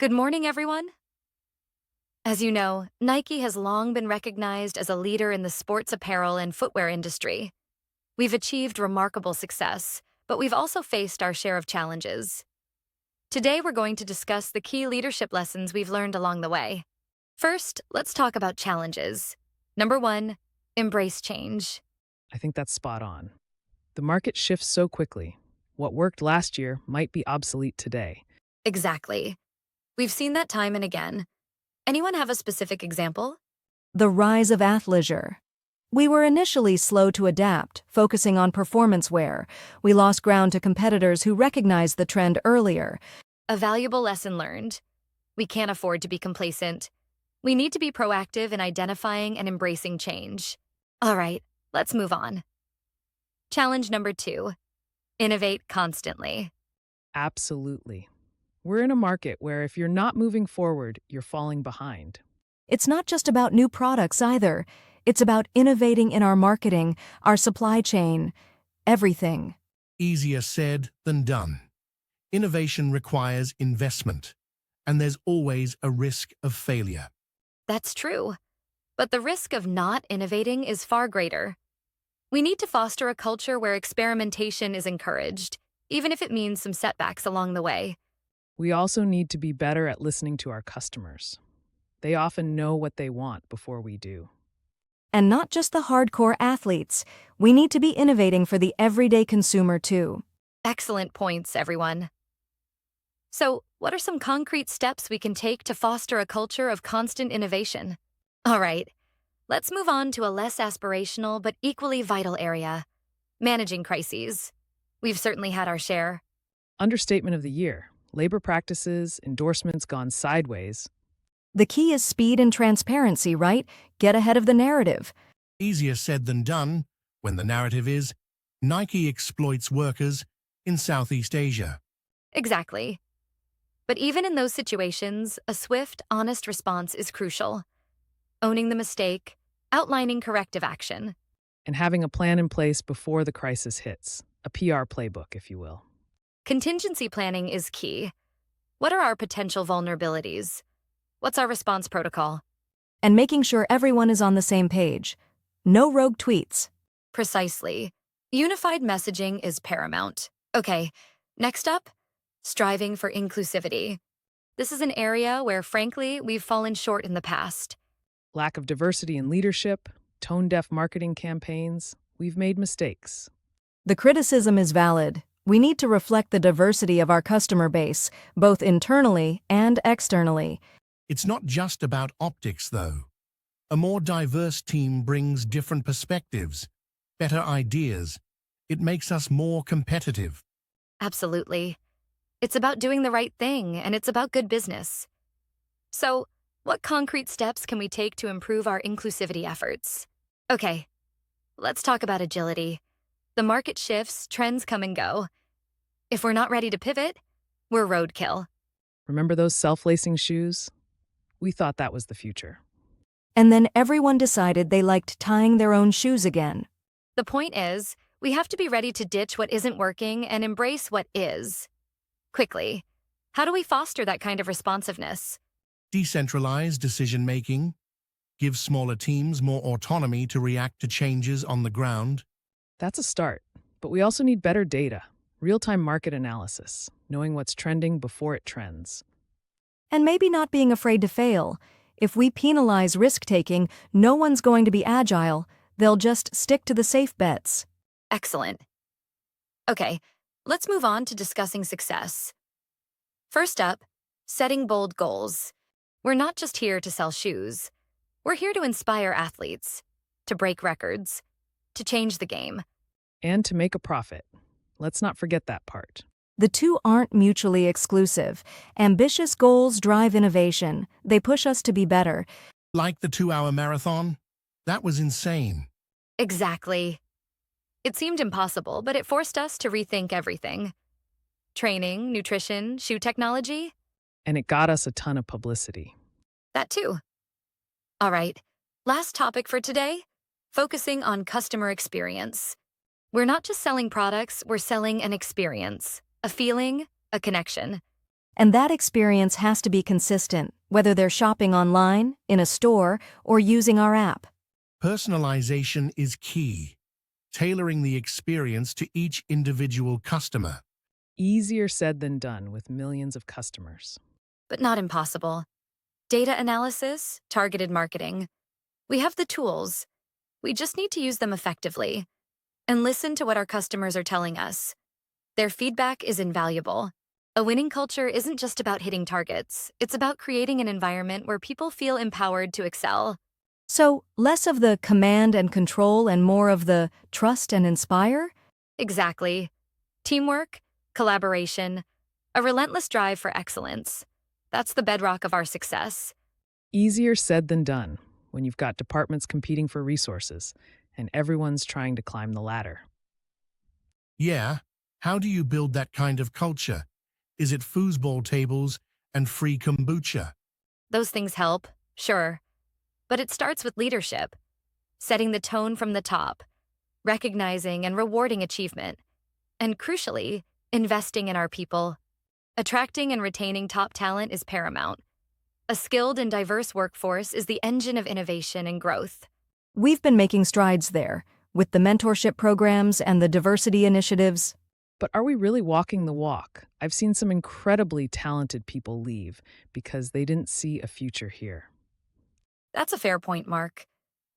Good morning, everyone. As you know, Nike has long been recognized as a leader in the sports apparel and footwear industry. We've achieved remarkable success, but we've also faced our share of challenges. Today, we're going to discuss the key leadership lessons we've learned along the way. First, let's talk about challenges. Number one, embrace change. I think that's spot on. The market shifts so quickly. What worked last year might be obsolete today. Exactly. We've seen that time and again. Anyone have a specific example? The rise of athleisure. We were initially slow to adapt, focusing on performance wear. We lost ground to competitors who recognized the trend earlier. A valuable lesson learned. We can't afford to be complacent. We need to be proactive in identifying and embracing change. All right, let's move on. Challenge number two, innovate constantly. Absolutely. We're in a market where if you're not moving forward, you're falling behind. It's not just about new products either. It's about innovating in our marketing, our supply chain, everything. Easier said than done. Innovation requires investment, and there's always a risk of failure. That's true. But the risk of not innovating is far greater. We need to foster a culture where experimentation is encouraged, even if it means some setbacks along the way. We also need to be better at listening to our customers. They often know what they want before we do. And not just the hardcore athletes. We need to be innovating for the everyday consumer too. Excellent points, everyone. So, what are some concrete steps we can take to foster a culture of constant innovation? All right, let's move on to a less aspirational but equally vital area, managing crises. We've certainly had our share. Understatement of the year. Labor practices, endorsements gone sideways. The key is speed and transparency, right? Get ahead of the narrative. Easier said than done when the narrative is Nike exploits workers in Southeast Asia. Exactly. But even in those situations, a swift, honest response is crucial. Owning the mistake, outlining corrective action. And having a plan in place before the crisis hits. A PR playbook, if you will. Contingency planning is key. What are our potential vulnerabilities? What's our response protocol? And making sure everyone is on the same page. No rogue tweets. Precisely. Unified messaging is paramount. Okay, next up, striving for inclusivity. This is an area where, frankly, we've fallen short in the past. Lack of diversity in leadership, tone-deaf marketing campaigns. We've made mistakes. The criticism is valid. We need to reflect the diversity of our customer base, both internally and externally. It's not just about optics, though. A more diverse team brings different perspectives, better ideas. It makes us more competitive. Absolutely. It's about doing the right thing, and it's about good business. So, what concrete steps can we take to improve our inclusivity efforts? Okay, let's talk about agility. The market shifts, trends come and go. If we're not ready to pivot, we're roadkill. Remember those self-lacing shoes? We thought that was the future. And then everyone decided they liked tying their own shoes again. The point is, we have to be ready to ditch what isn't working and embrace what is. Quickly, how do we foster that kind of responsiveness? Decentralize decision-making, give smaller teams more autonomy to react to changes on the ground. That's a start, but we also need better data, real-time market analysis, knowing what's trending before it trends. And maybe not being afraid to fail. If we penalize risk-taking, no one's going to be agile. They'll just stick to the safe bets. Excellent. Okay, let's move on to discussing success. First up, setting bold goals. We're not just here to sell shoes. We're here to inspire athletes, to break records, to change the game. And to make a profit. Let's not forget that part. The two aren't mutually exclusive. Ambitious goals drive innovation. They push us to be better. Like the 2-hour marathon? That was insane. Exactly. It seemed impossible, but it forced us to rethink everything. Training, nutrition, shoe technology, And it got us a ton of publicity. that too. All right, last topic for today, focusing on customer experience. We're not just selling products, we're selling an experience, a feeling, a connection. And that experience has to be consistent, whether they're shopping online, in a store, or using our app. Personalization is key, tailoring the experience to each individual customer. Easier said than done with millions of customers. But not impossible. Data analysis, targeted marketing. We have the tools. We just need to use them effectively and listen to what our customers are telling us. Their feedback is invaluable. A winning culture isn't just about hitting targets. It's about creating an environment where people feel empowered to excel. So, less of the command and control and more of the trust and inspire? Exactly. Teamwork, collaboration, a relentless drive for excellence. That's the bedrock of our success. Easier said than done when you've got departments competing for resources and everyone's trying to climb the ladder. Yeah, how do you build that kind of culture? Is it foosball tables and free kombucha? Those things help, sure. But it starts with leadership, setting the tone from the top, recognizing and rewarding achievement, and crucially, investing in our people. Attracting and retaining top talent is paramount. A skilled and diverse workforce is the engine of innovation and growth. We've been making strides there, with the mentorship programs and the diversity initiatives. But are we really walking the walk? I've seen some incredibly talented people leave because they didn't see a future here. That's a fair point, Mark.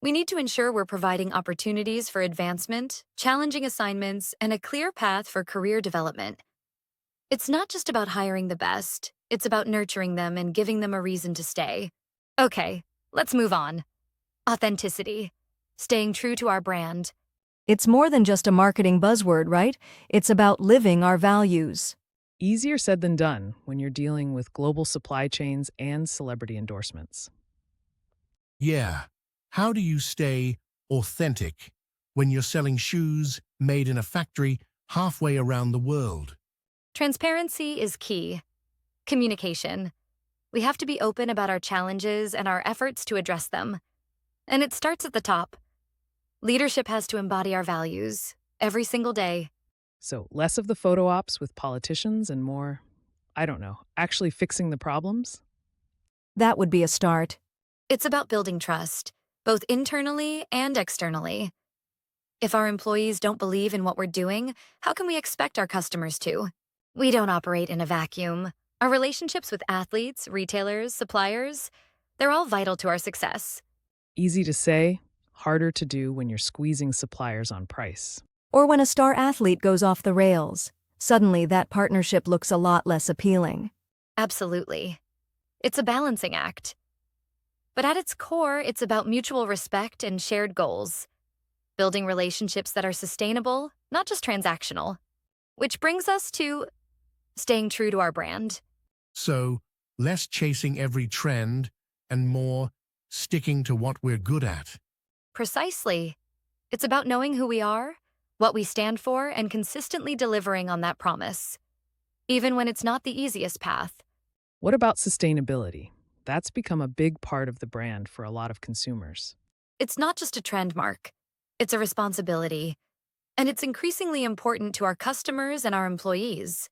We need to ensure we're providing opportunities for advancement, challenging assignments, and a clear path for career development. It's not just about hiring the best, it's about nurturing them and giving them a reason to stay. Okay, let's move on. Authenticity. Staying true to our brand. It's more than just a marketing buzzword, right? It's about living our values. Easier said than done when you're dealing with global supply chains and celebrity endorsements. Yeah, how do you stay authentic when you're selling shoes made in a factory halfway around the world? Transparency is key. Communication. We have to be open about our challenges and our efforts to address them. And it starts at the top. Leadership has to embody our values every single day. So less of the photo ops with politicians and more, I don't know, actually fixing the problems? That would be a start. It's about building trust, both internally and externally. If our employees don't believe in what we're doing, how can we expect our customers to? We don't operate in a vacuum. Our relationships with athletes, retailers, suppliers, they're all vital to our success. Easy to say, harder to do when you're squeezing suppliers on price. Or when a star athlete goes off the rails, suddenly that partnership looks a lot less appealing. Absolutely. It's a balancing act. But at its core, it's about mutual respect and shared goals. Building relationships that are sustainable, not just transactional. Which brings us to staying true to our brand. So, less chasing every trend and more sticking to what we're good at. Precisely. It's about knowing who we are, what we stand for, and consistently delivering on that promise. Even when it's not the easiest path. What about sustainability? That's become a big part of the brand for a lot of consumers. It's not just a trend, Mark. It's a responsibility. And it's increasingly important to our customers and our employees.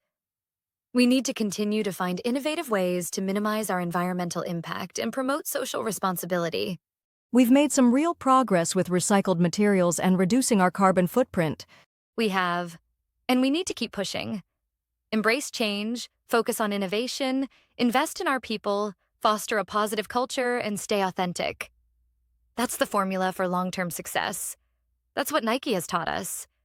We need to continue to find innovative ways to minimize our environmental impact and promote social responsibility. We've made some real progress with recycled materials and reducing our carbon footprint. We have, and we need to keep pushing. Embrace change, focus on innovation, invest in our people, foster a positive culture, and stay authentic. That's the formula for long-term success. That's what Nike has taught us.